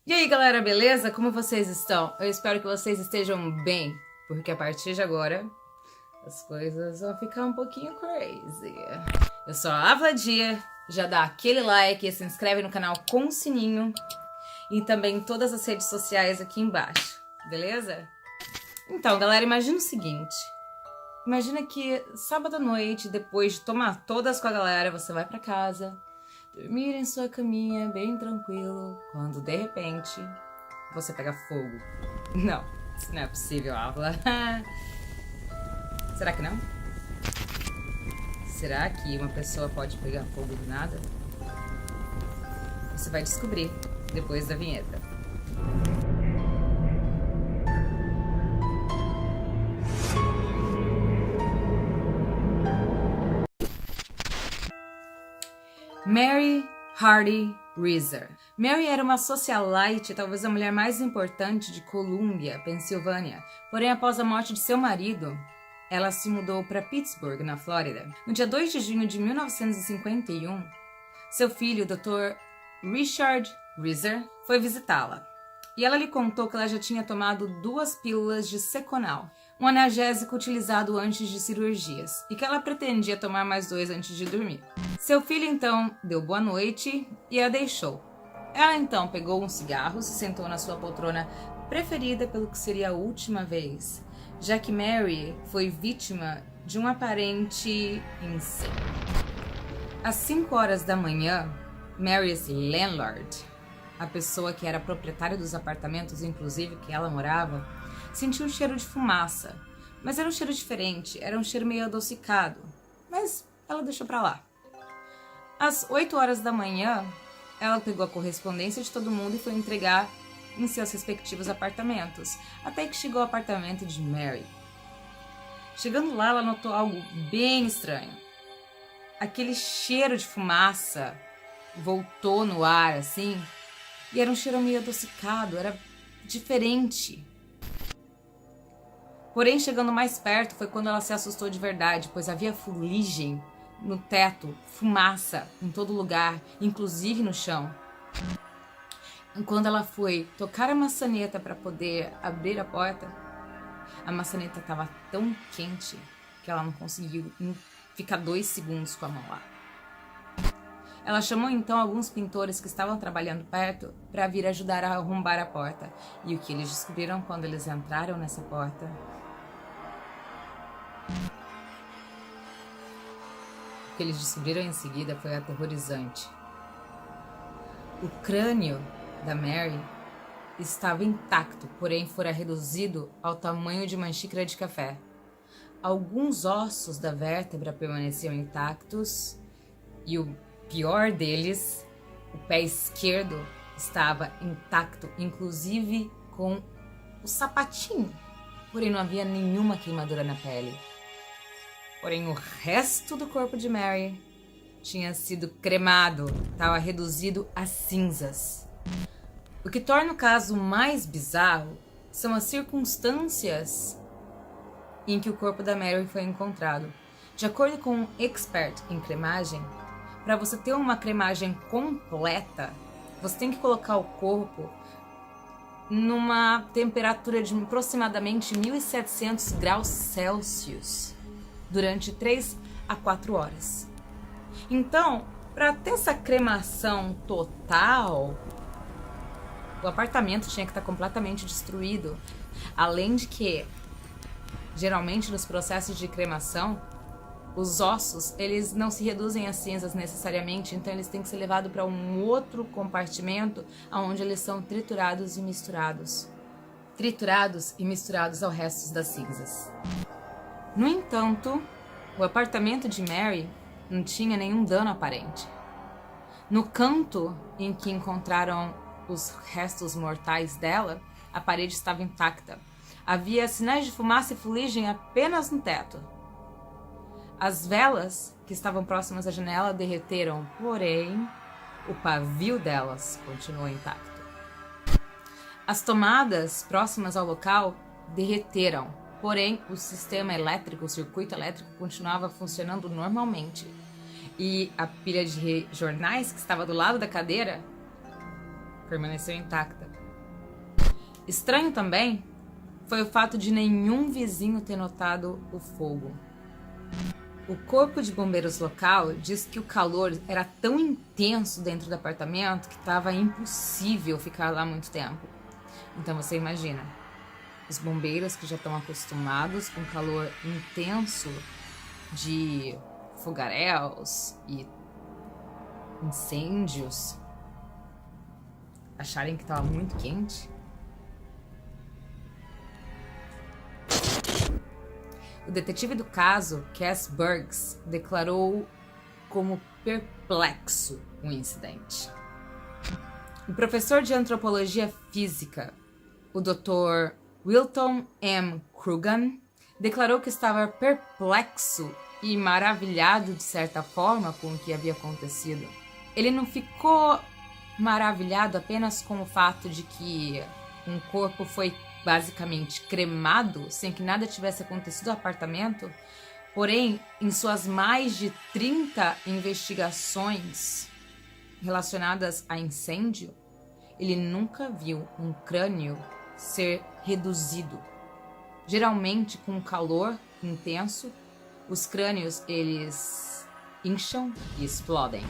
E aí galera, beleza? Como vocês estão? Eu espero que vocês estejam bem, porque a partir de agora as coisas vão ficar um pouquinho crazy. Eu sou a Vladia, já dá aquele like, se inscreve no canal com o sininho e também em todas as redes sociais aqui embaixo, beleza? Então galera, imagina o seguinte, imagina que sábado à noite, depois de tomar todas com a galera, você vai pra casa, dormir em sua caminha bem tranquilo, quando de repente você pega fogo. Não, isso não é possível, Avla. Será que não? Será que uma pessoa pode pegar fogo do nada? Você vai descobrir depois da vinheta. Mary Hardy Reeser. Mary era uma socialite, talvez a mulher mais importante de Columbia, Pensilvânia. Porém, após a morte de seu marido, ela se mudou para Pittsburgh, na Flórida. No dia 2 de junho de 1951, seu filho, o Dr. Richard Reeser, foi visitá-la. E ela lhe contou que ela já tinha tomado 2 pílulas de Seconal, um analgésico utilizado antes de cirurgias, e que ela pretendia tomar mais 2 antes de dormir. Seu filho então deu boa noite e a deixou. Ela então pegou um cigarro, se sentou na sua poltrona preferida pelo que seria a última vez, já que Mary foi vítima de um aparente incêndio. Às 5 horas da manhã, Mary's landlord, a pessoa que era proprietária dos apartamentos, inclusive que ela morava, sentiu um cheiro de fumaça, mas era um cheiro diferente, era um cheiro meio adocicado, mas ela deixou pra lá. Às 8 horas da manhã, ela pegou a correspondência de todo mundo e foi entregar em seus respectivos apartamentos, até que chegou ao apartamento de Mary. Chegando lá, ela notou algo bem estranho. Aquele cheiro de fumaça voltou no ar, assim, e era um cheiro meio adocicado, era diferente. Porém, chegando mais perto, foi quando ela se assustou de verdade, pois havia fuligem no teto, fumaça em todo lugar, inclusive no chão. E quando ela foi tocar a maçaneta para poder abrir a porta, a maçaneta estava tão quente que ela não conseguiu ficar 2 segundos com a mão lá. Ela chamou então alguns pintores que estavam trabalhando perto para vir ajudar a arrombar a porta. E o que eles descobriram quando eles entraram nessa porta? O que eles descobriram em seguida foi aterrorizante. O crânio da Mary estava intacto, porém fora reduzido ao tamanho de uma xícara de café. Alguns ossos da vértebra permaneciam intactos e o pior deles, o pé esquerdo, estava intacto, inclusive com o sapatinho. Porém, não havia nenhuma queimadura na pele. Porém, o resto do corpo de Mary tinha sido cremado, estava reduzido a cinzas. O que torna o caso mais bizarro são as circunstâncias em que o corpo da Mary foi encontrado. De acordo com um expert em cremagem, para você ter uma cremagem completa, você tem que colocar o corpo numa temperatura de aproximadamente 1700 graus Celsius durante 3 a 4 horas. Então, para ter essa cremação total, o apartamento tinha que estar completamente destruído. Além de que, geralmente nos processos de cremação, os ossos, eles não se reduzem a cinzas necessariamente, então eles têm que ser levados para um outro compartimento onde eles são triturados e misturados. Triturados e misturados ao resto das cinzas. No entanto, o apartamento de Mary não tinha nenhum dano aparente. No canto em que encontraram os restos mortais dela, a parede estava intacta. Havia sinais de fumaça e fuligem apenas no teto. As velas que estavam próximas à janela derreteram, porém, o pavio delas continuou intacto. As tomadas próximas ao local derreteram, porém, o sistema elétrico, o circuito elétrico continuava funcionando normalmente. E a pilha de jornais que estava do lado da cadeira permaneceu intacta. Estranho também foi o fato de nenhum vizinho ter notado o fogo. O corpo de bombeiros local diz que o calor era tão intenso dentro do apartamento que estava impossível ficar lá muito tempo. Então você imagina, os bombeiros que já estão acostumados com calor intenso de fogaréus e incêndios, acharem que estava muito quente. O detetive do caso, Cass Burks, declarou como perplexo o incidente. O professor de antropologia física, o Dr. Wilton M. Crugan, declarou que estava perplexo e maravilhado de certa forma com o que havia acontecido. Ele não ficou maravilhado apenas com o fato de que um corpo foi basicamente cremado sem que nada tivesse acontecido no apartamento, porém, em suas mais de 30 investigações relacionadas a incêndio, ele nunca viu um crânio ser reduzido. Geralmente, com calor intenso, os crânios eles incham e explodem.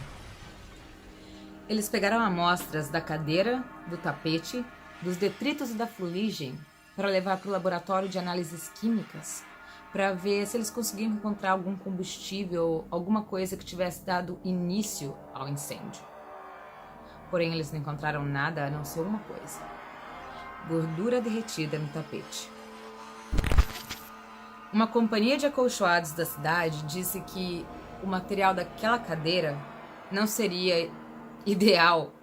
Eles pegaram amostras da cadeira, do tapete, dos detritos e da fuligem para levar para o laboratório de análises químicas para ver se eles conseguiam encontrar algum combustível, alguma coisa que tivesse dado início ao incêndio. Porém, eles não encontraram nada a não ser uma coisa: gordura derretida no tapete. Uma companhia de acolchoados da cidade disse que o material daquela cadeira não seria ideal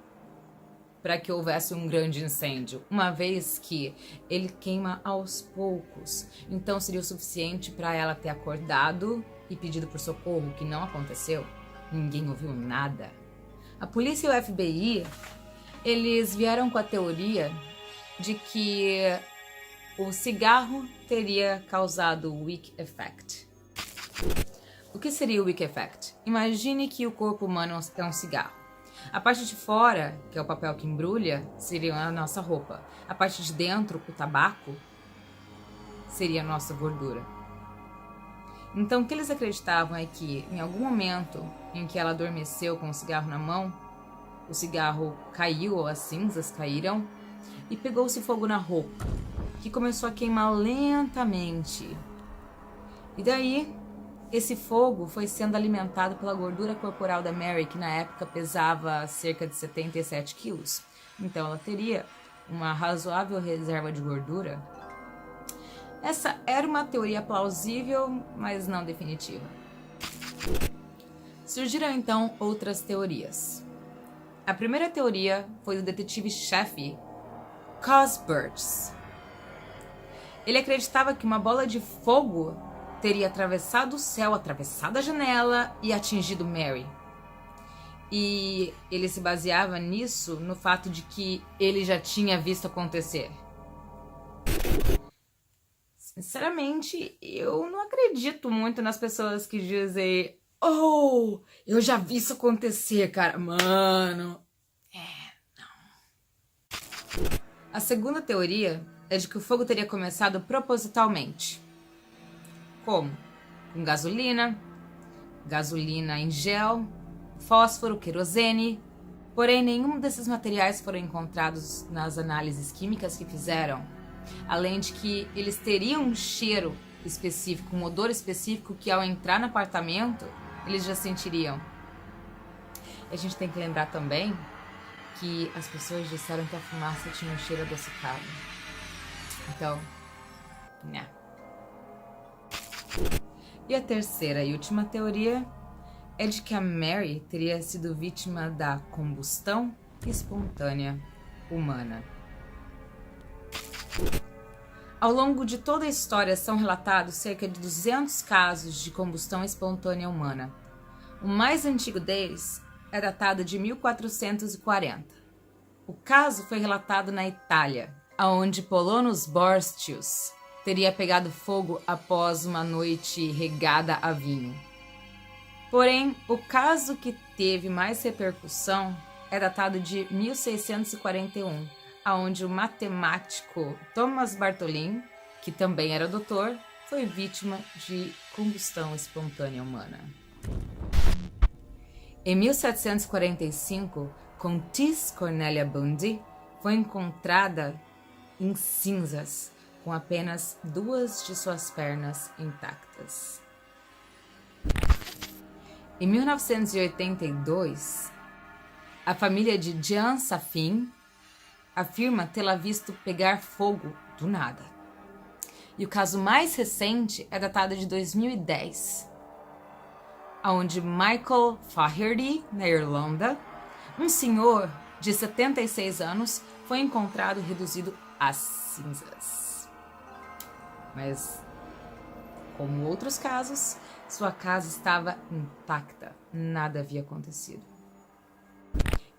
para que houvesse um grande incêndio, uma vez que ele queima aos poucos. Então seria o suficiente para ela ter acordado e pedido por socorro, que não aconteceu. Ninguém ouviu nada. A polícia e o FBI, eles vieram com a teoria de que o cigarro teria causado o wick effect. O que seria o wick effect? Imagine que o corpo humano é um cigarro. A parte de fora, que é o papel que embrulha, seria a nossa roupa. A parte de dentro, o tabaco, seria a nossa gordura. Então, o que eles acreditavam é que, em algum momento em que ela adormeceu com o cigarro na mão, o cigarro caiu, ou as cinzas caíram, e pegou-se fogo na roupa, que começou a queimar lentamente. E daí, esse fogo foi sendo alimentado pela gordura corporal da Mary, que na época pesava cerca de 77 quilos. Então ela teria uma razoável reserva de gordura. Essa era uma teoria plausível, mas não definitiva. Surgiram então outras teorias. A primeira teoria foi do detetive-chefe Cass Burks. Ele acreditava que uma bola de fogo teria atravessado o céu, atravessado a janela e atingido Mary. E ele se baseava nisso no fato de que ele já tinha visto acontecer. Sinceramente, eu não acredito muito nas pessoas que dizem: "Oh, eu já vi isso acontecer, cara." Mano, não. A segunda teoria é de que o fogo teria começado propositalmente. Como? Com gasolina em gel, fósforo, querosene. Porém, nenhum desses materiais foram encontrados nas análises químicas que fizeram. Além de que eles teriam um cheiro específico, um odor específico que ao entrar no apartamento, eles já sentiriam. E a gente tem que lembrar também que as pessoas disseram que a fumaça tinha um cheiro adocicado. Então, né. E a terceira e última teoria é de que a Mary teria sido vítima da combustão espontânea humana. Ao longo de toda a história são relatados cerca de 200 casos de combustão espontânea humana. O mais antigo deles é datado de 1440. O caso foi relatado na Itália, onde Polonus Borstius teria pegado fogo após uma noite regada a vinho. Porém, o caso que teve mais repercussão é datado de 1641, onde o matemático Thomas Bartholin, que também era doutor, foi vítima de combustão espontânea humana. Em 1745, Countess Cornelia Bundy foi encontrada em cinzas, com apenas 2 de suas pernas intactas. Em 1982, a família de Jean Safin afirma tê-la visto pegar fogo do nada. E o caso mais recente é datado de 2010, onde Michael Flaherty, na Irlanda, um senhor de 76 anos, foi encontrado reduzido a cinzas. Mas, como outros casos, sua casa estava intacta, nada havia acontecido.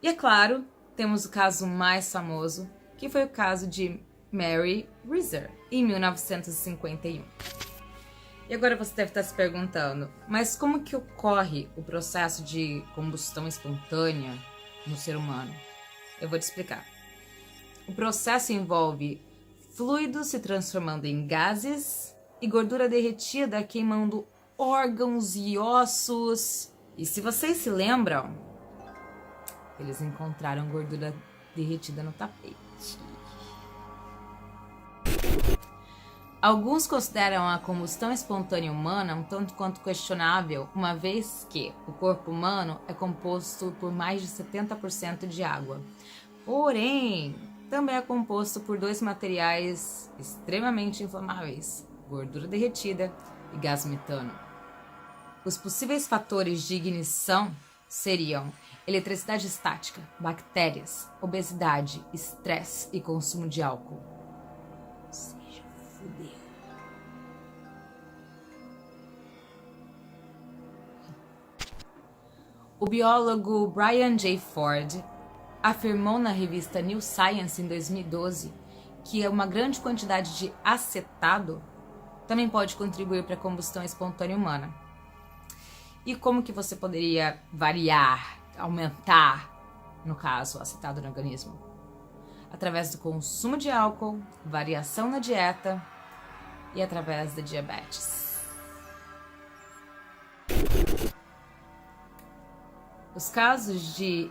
E é claro, temos o caso mais famoso, que foi o caso de Mary Reeser, em 1951. E agora você deve estar se perguntando, mas como que ocorre o processo de combustão espontânea no ser humano? Eu vou te explicar. O processo envolve fluidos se transformando em gases e gordura derretida queimando órgãos e ossos. E se vocês se lembram, eles encontraram gordura derretida no tapete. Alguns consideram a combustão espontânea humana um tanto quanto questionável, uma vez que o corpo humano é composto por mais de 70% de água. Porém, também é composto por 2 materiais extremamente inflamáveis, gordura derretida e gás metano. Os possíveis fatores de ignição seriam eletricidade estática, bactérias, obesidade, estresse e consumo de álcool. Ou seja, fudeu. O biólogo Brian J. Ford afirmou na revista New Science em 2012 que uma grande quantidade de acetado também pode contribuir para a combustão espontânea humana. E como que você poderia variar, aumentar, no caso, o acetado no organismo? Através do consumo de álcool, variação na dieta e através da diabetes. Os casos de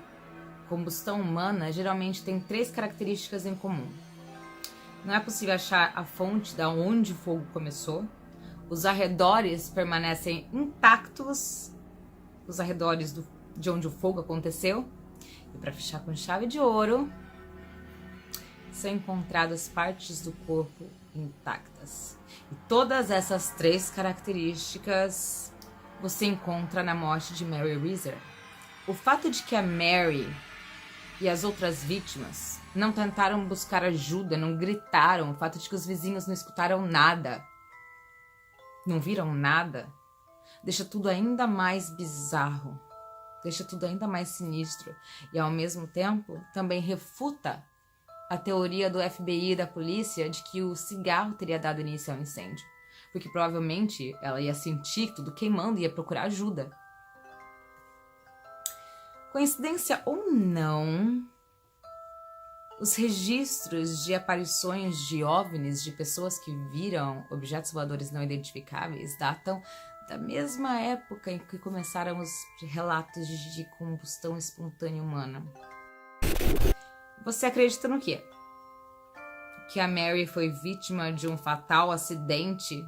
combustão humana geralmente têm 3 características em comum. Não é possível achar a fonte de onde o fogo começou. Os arredores permanecem intactos, os arredores de onde o fogo aconteceu. E para fechar com chave de ouro, são encontradas partes do corpo intactas. E todas essas 3 características você encontra na morte de Mary Reeser. O fato de que a Mary e as outras vítimas não tentaram buscar ajuda, não gritaram, o fato de que os vizinhos não escutaram nada, não viram nada, deixa tudo ainda mais bizarro, deixa tudo ainda mais sinistro e, ao mesmo tempo, também refuta a teoria do FBI e da polícia de que o cigarro teria dado início ao incêndio, porque provavelmente ela ia sentir tudo queimando e ia procurar ajuda. Coincidência ou não, os registros de aparições de OVNIs, de pessoas que viram objetos voadores não identificáveis, datam da mesma época em que começaram os relatos de combustão espontânea humana. Você acredita no quê? Que a Mary foi vítima de um fatal acidente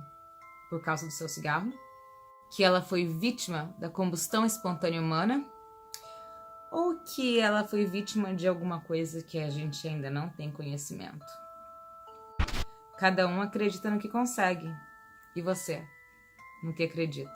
por causa do seu cigarro? Que ela foi vítima da combustão espontânea humana? Ou que ela foi vítima de alguma coisa que a gente ainda não tem conhecimento? Cada um acredita no que consegue. E você? No que acredita?